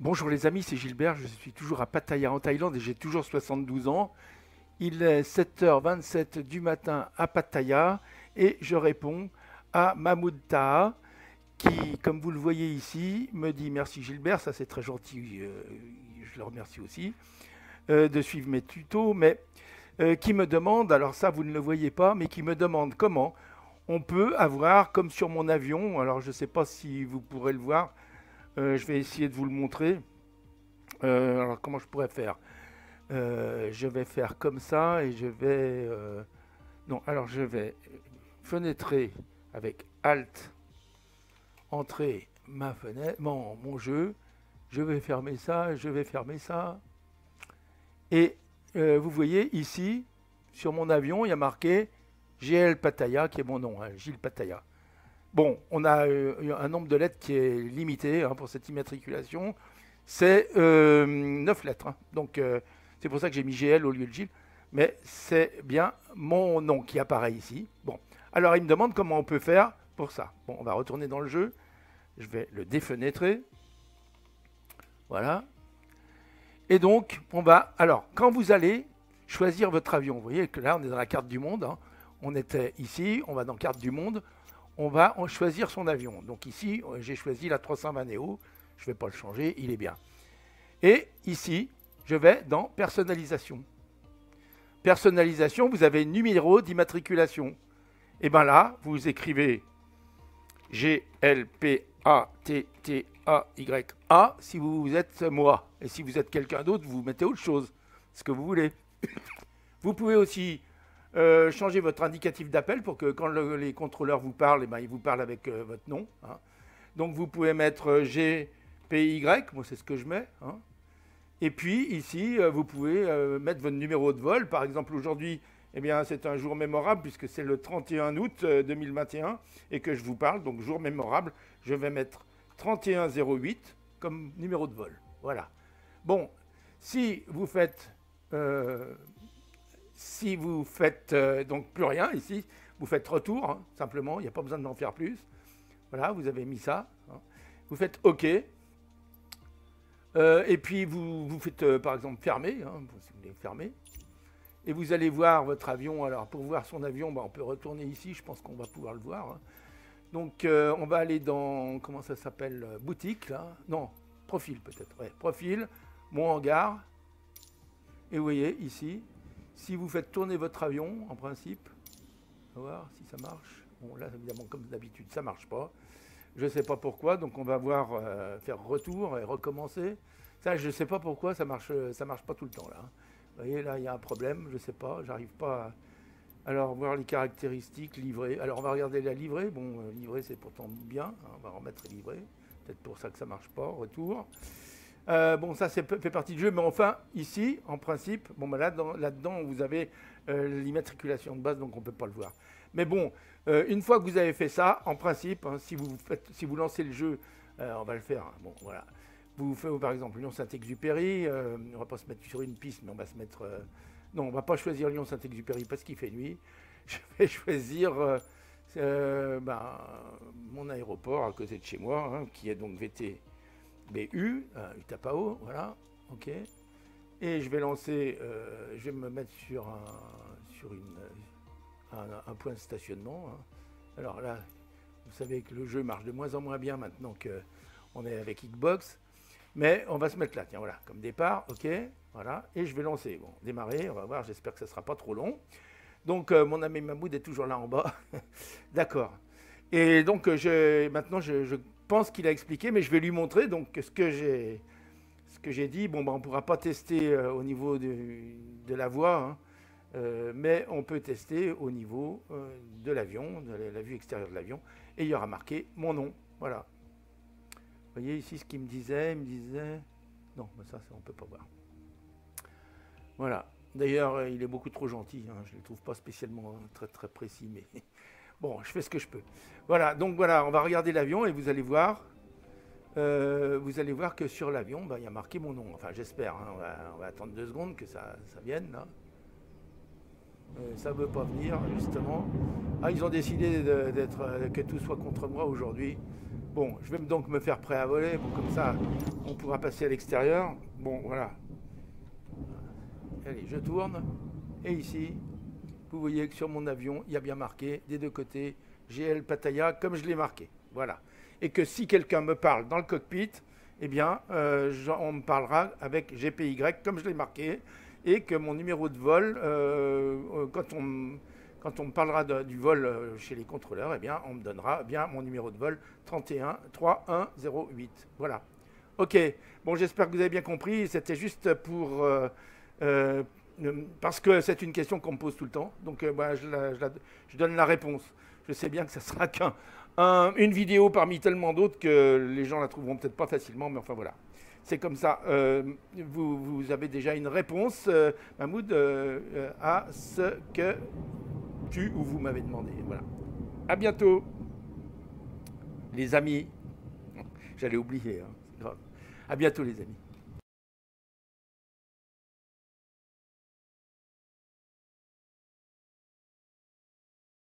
Bonjour les amis, c'est Gilbert, je suis toujours à Pattaya en Thaïlande et j'ai toujours 72 ans. Il est 7h27 du matin à Pattaya et je réponds à Mahmoud Taha qui, comme vous le voyez ici, me dit merci Gilbert, ça c'est très gentil, je le remercie aussi, de suivre mes tutos, mais qui me demande, alors ça vous ne le voyez pas, mais qui me demande comment on peut avoir, comme sur mon avion, alors je ne sais pas si vous pourrez le voir, je vais essayer de vous le montrer. Alors comment je pourrais faire? Je vais faire comme ça et je vais... non, alors je vais fenêtrer avec Alt, entrer ma fenêtre, mon jeu. Je vais fermer ça, je vais fermer ça. Et vous voyez ici, sur mon avion, il y a marqué GL Pattaya, qui est mon nom, hein, Gilles Pattaya. Bon, on a un nombre de lettres qui est limité pour cette immatriculation. C'est 9 lettres. Donc, c'est pour ça que j'ai mis GL au lieu de Gilles. Mais c'est bien mon nom qui apparaît ici. Bon, alors il me demande comment on peut faire pour ça. Bon, on va retourner dans le jeu. Je vais le défenêtrer. Voilà. Et donc, on va... Alors, quand vous allez choisir votre avion, vous voyez que là, on est dans la carte du monde. On était ici, on va dans carte du monde. On va choisir son avion. Donc ici, j'ai choisi la 320 Neo. Je ne vais pas le changer, il est bien. Et ici, je vais dans personnalisation. Personnalisation, vous avez numéro d'immatriculation. Et bien là, vous écrivez GLPATTAYA si vous êtes moi. Et si vous êtes quelqu'un d'autre, vous mettez autre chose, ce que vous voulez. Vous pouvez aussi changer votre indicatif d'appel pour que quand les contrôleurs vous parlent, ils vous parlent avec votre nom. Donc vous pouvez mettre GPY, moi c'est ce que je mets. Et puis ici, vous pouvez mettre votre numéro de vol. Par exemple, aujourd'hui, c'est un jour mémorable puisque c'est le 31 août 2021 et que je vous parle. Donc jour mémorable, je vais mettre 3108 comme numéro de vol. Voilà. Bon, si vous faites donc plus rien ici, vous faites retour, simplement, il n'y a pas besoin d'en faire plus. Voilà, vous avez mis ça. Vous faites OK. Et puis vous faites par exemple fermer, si vous voulez fermer. Et vous allez voir votre avion. Alors pour voir son avion, on peut retourner ici, je pense qu'on va pouvoir le voir. Donc on va aller dans, comment ça s'appelle, boutique là. Non, profil peut-être, ouais, profil, mon hangar. Et vous voyez ici, si vous faites tourner votre avion, en principe, on va voir si ça marche. Bon là évidemment comme d'habitude ça marche pas. Je ne sais pas pourquoi, donc on va voir faire retour et recommencer. Ça, je ne sais pas pourquoi, ça marche pas tout le temps là. Vous voyez, là, il y a un problème, je ne sais pas, j'arrive pas à... Alors, voir les caractéristiques, livrée. Alors, on va regarder la livrée. Bon, livrée, c'est pourtant bien. On va remettre livrée. Peut-être pour ça que ça ne marche pas, retour. Bon, ça, fait partie du jeu, mais enfin, ici, en principe, bon, là-dedans, vous avez l'immatriculation de base, donc on ne peut pas le voir. Mais bon, une fois que vous avez fait ça, en principe, si vous lancez le jeu, on va le faire. Bon, voilà. Vous faites par exemple Lyon Saint-Exupéry. On ne va pas se mettre sur une piste, mais on va se mettre. Non, on ne va pas choisir Lyon Saint-Exupéry parce qu'il fait nuit. Je vais choisir mon aéroport à côté de chez moi, qui est donc VTBU, Utapao. Voilà. OK. Et je vais lancer. Je vais me mettre sur un point de stationnement. Alors là, vous savez que le jeu marche de moins en moins bien maintenant qu'on est avec Xbox. Mais on va se mettre là, tiens, voilà, comme départ, OK, voilà, et je vais lancer. Bon, démarrer, on va voir, j'espère que ça ne sera pas trop long. Donc, mon ami Mahmoud est toujours là en bas. D'accord. Et donc, maintenant, je pense qu'il a expliqué, mais je vais lui montrer donc ce que j'ai dit. Bon, on ne pourra pas tester au niveau de la voie, mais on peut tester au niveau de l'avion, de la vue extérieure de l'avion, et il y aura marqué mon nom, voilà. Vous voyez ici ce qu'il me disait, non, mais ça on ne peut pas voir. Voilà. D'ailleurs, il est beaucoup trop gentil, je ne le trouve pas spécialement très très précis, mais bon, je fais ce que je peux. Voilà, donc voilà, on va regarder l'avion et vous allez voir que sur l'avion, il y a marqué mon nom. Enfin, j'espère, on va attendre 2 secondes que ça vienne, là. Ça ne veut pas venir, justement. Ah, ils ont décidé que tout soit contre moi aujourd'hui. Bon, je vais donc me faire prêt à voler. Bon, comme ça, on pourra passer à l'extérieur. Bon, voilà. Allez, je tourne. Et ici, vous voyez que sur mon avion, il y a bien marqué des deux côtés GL Pattaya, comme je l'ai marqué. Voilà. Et que si quelqu'un me parle dans le cockpit, eh bien, on me parlera avec GPY, comme je l'ai marqué. Et que mon numéro de vol, quand on me parlera du vol chez les contrôleurs, eh bien, on me donnera bien mon numéro de vol 31-3108. Voilà. Ok. Bon, j'espère que vous avez bien compris. C'était juste pour... euh, parce que c'est une question qu'on me pose tout le temps. Donc, bah, je donne la réponse. Je sais bien que ça sera une vidéo parmi tellement d'autres que les gens la trouveront peut-être pas facilement, mais enfin voilà. C'est comme ça. Vous avez déjà une réponse, Mahmoud, à ce que tu ou vous m'avez demandé. Voilà. À bientôt, les amis. J'allais oublier, hein, c'est grave. À bientôt, les amis.